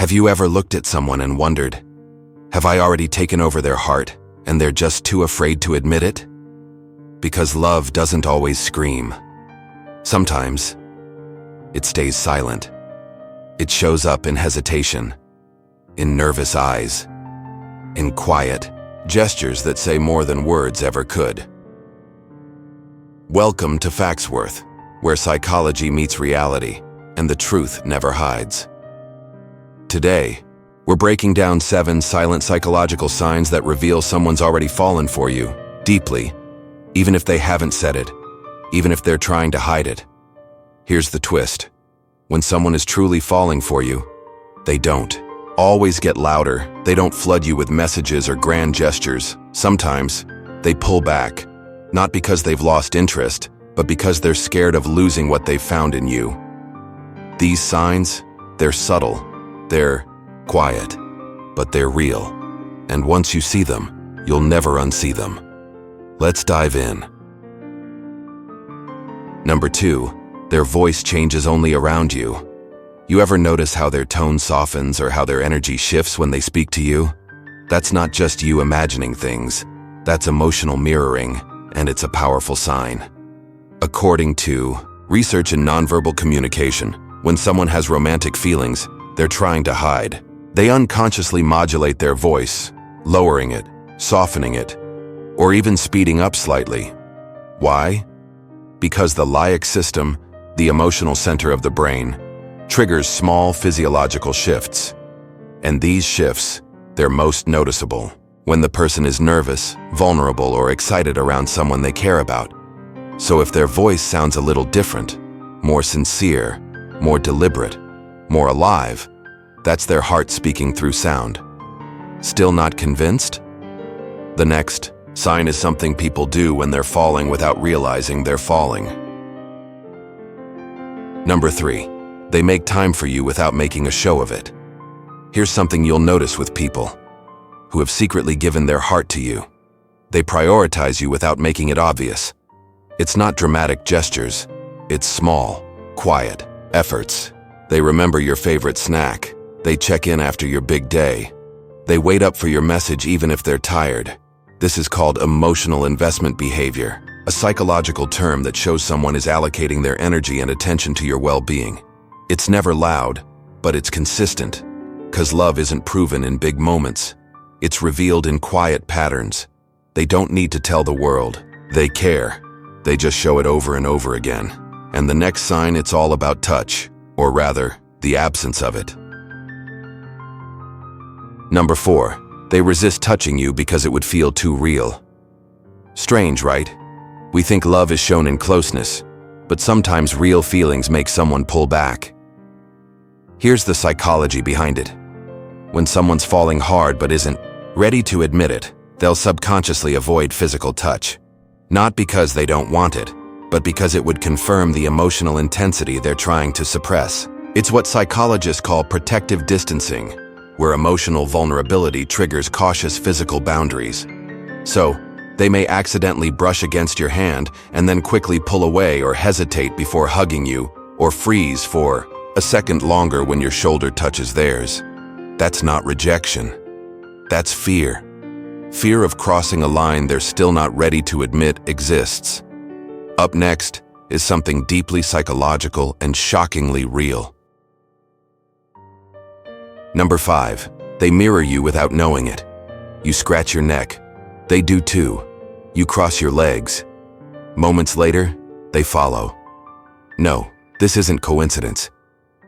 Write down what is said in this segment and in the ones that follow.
Have you ever looked at someone and wondered, have I already taken over their heart and they're just too afraid to admit it? Because love doesn't always scream. Sometimes it stays silent. It shows up in hesitation, in nervous eyes, in quiet gestures that say more than words ever could. Welcome to Factsworth, where psychology meets reality and the truth never hides. Today, we're breaking down 7 silent psychological signs that reveal someone's already fallen for you, deeply, even if they haven't said it, even if they're trying to hide it. Here's the twist. When someone is truly falling for you, they don't always get louder. They don't flood you with messages or grand gestures. Sometimes, they pull back, not because they've lost interest, but because they're scared of losing what they've found in you. These signs, they're subtle, they're quiet, but they're real. And once you see them, you'll never unsee them. Let's dive in. Number 2, their voice changes only around you. You ever notice how their tone softens or how their energy shifts when they speak to you? That's not just you imagining things. That's emotional mirroring, and it's a powerful sign. According to research in nonverbal communication, when someone has romantic feelings, they're trying to hide. They unconsciously modulate their voice, lowering it, softening it, or even speeding up slightly. Why? Because the limbic system, the emotional center of the brain, triggers small physiological shifts. And these shifts, they're most noticeable when the person is nervous, vulnerable, or excited around someone they care about. So if their voice sounds a little different, more sincere, more deliberate, more alive, that's their heart speaking through sound. Still not convinced? The next sign is something people do when they're falling without realizing they're falling. Number 3, they make time for you without making a show of it. Here's something you'll notice with people who have secretly given their heart to you. They prioritize you without making it obvious. It's not dramatic gestures. It's small, quiet efforts. They remember your favorite snack. They check in after your big day. They wait up for your message even if they're tired. This is called emotional investment behavior, a psychological term that shows someone is allocating their energy and attention to your well-being. It's never loud, but it's consistent, because love isn't proven in big moments. It's revealed in quiet patterns. They don't need to tell the world. They care. They just show it over and over again. And the next sign, it's all about touch, or rather, the absence of it. Number 4, they resist touching you because it would feel too real. Strange, right? We think love is shown in closeness, but sometimes real feelings make someone pull back. Here's the psychology behind it. When someone's falling hard but isn't ready to admit it, they'll subconsciously avoid physical touch. Not because they don't want it, but because it would confirm the emotional intensity they're trying to suppress. It's what psychologists call protective distancing, where emotional vulnerability triggers cautious physical boundaries. So, they may accidentally brush against your hand and then quickly pull away or hesitate before hugging you, or freeze for a second longer when your shoulder touches theirs. That's not rejection. That's fear. Fear of crossing a line they're still not ready to admit exists. Up next is something deeply psychological and shockingly real. Number 5, they mirror you without knowing it. You scratch your neck. They do too. You cross your legs. Moments later, they follow. No, this isn't coincidence.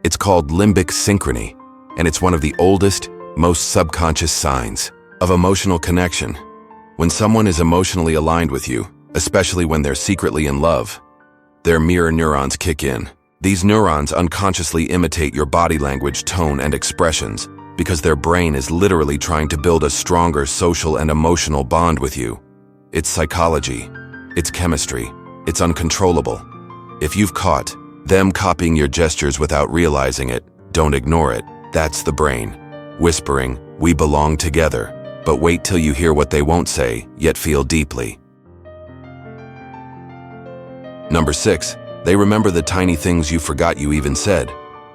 It's called limbic synchrony, and it's one of the oldest, most subconscious signs of emotional connection. When someone is emotionally aligned with you, especially when they're secretly in love, their mirror neurons kick in. These neurons unconsciously imitate your body language, tone, and expressions because their brain is literally trying to build a stronger social and emotional bond with you. It's psychology. It's chemistry. It's uncontrollable. If you've caught them copying your gestures without realizing it, don't ignore it. That's the brain, whispering, "We belong together." But wait till you hear what they won't say, yet feel deeply. Number 6, they remember the tiny things you forgot you even said.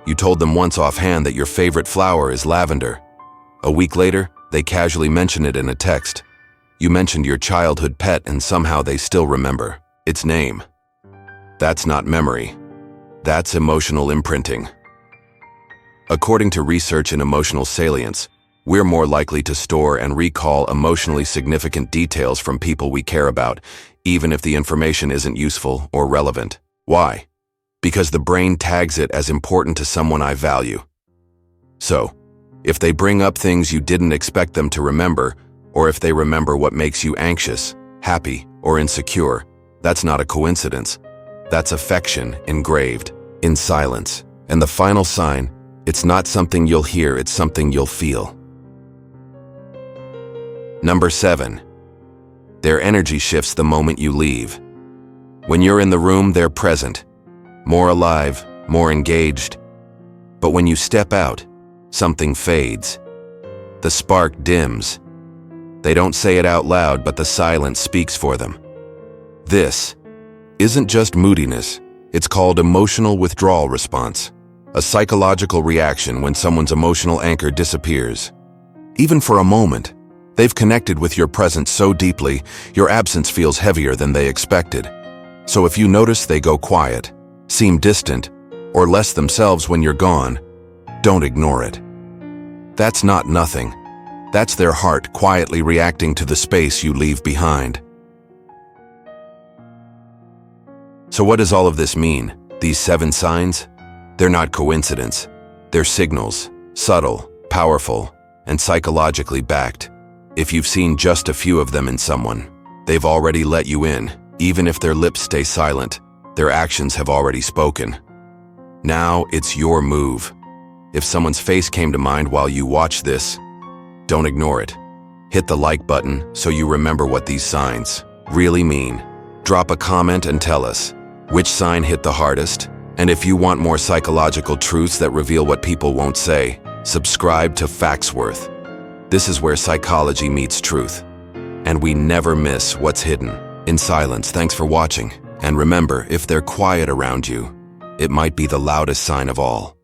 You told them once offhand that your favorite flower is lavender. A week later, they casually mention it in a text. You mentioned your childhood pet and somehow they still remember its name. That's not memory. That's emotional imprinting. According to research in emotional salience, we're more likely to store and recall emotionally significant details from people we care about, even if the information isn't useful or relevant. Why? Because the brain tags it as important to someone I value. So, if they bring up things you didn't expect them to remember, or if they remember what makes you anxious, happy, or insecure, that's not a coincidence. That's affection engraved in silence. And the final sign, it's not something you'll hear, it's something you'll feel. Number 7. Their energy shifts the moment you leave. When you're in the room, they're present, more alive, more engaged. But when you step out, something fades. The spark dims. They don't say it out loud, but the silence speaks for them. This isn't just moodiness, it's called emotional withdrawal response, a psychological reaction when someone's emotional anchor disappears. Even for a moment, they've connected with your presence so deeply, your absence feels heavier than they expected. So if you notice they go quiet, seem distant, or less themselves when you're gone, don't ignore it. That's not nothing. That's their heart quietly reacting to the space you leave behind. So what does all of this mean? These 7 signs? They're not coincidence. They're signals, subtle, powerful, and psychologically backed. If you've seen just a few of them in someone, they've already let you in. Even if their lips stay silent, their actions have already spoken. Now it's your move. If someone's face came to mind while you watch this, don't ignore it. Hit the like button so you remember what these signs really mean. Drop a comment and tell us which sign hit the hardest. And if you want more psychological truths that reveal what people won't say, subscribe to Factsworth. This is where psychology meets truth. And we never miss what's hidden in silence. Thanks for watching. And remember, if they're quiet around you, it might be the loudest sign of all.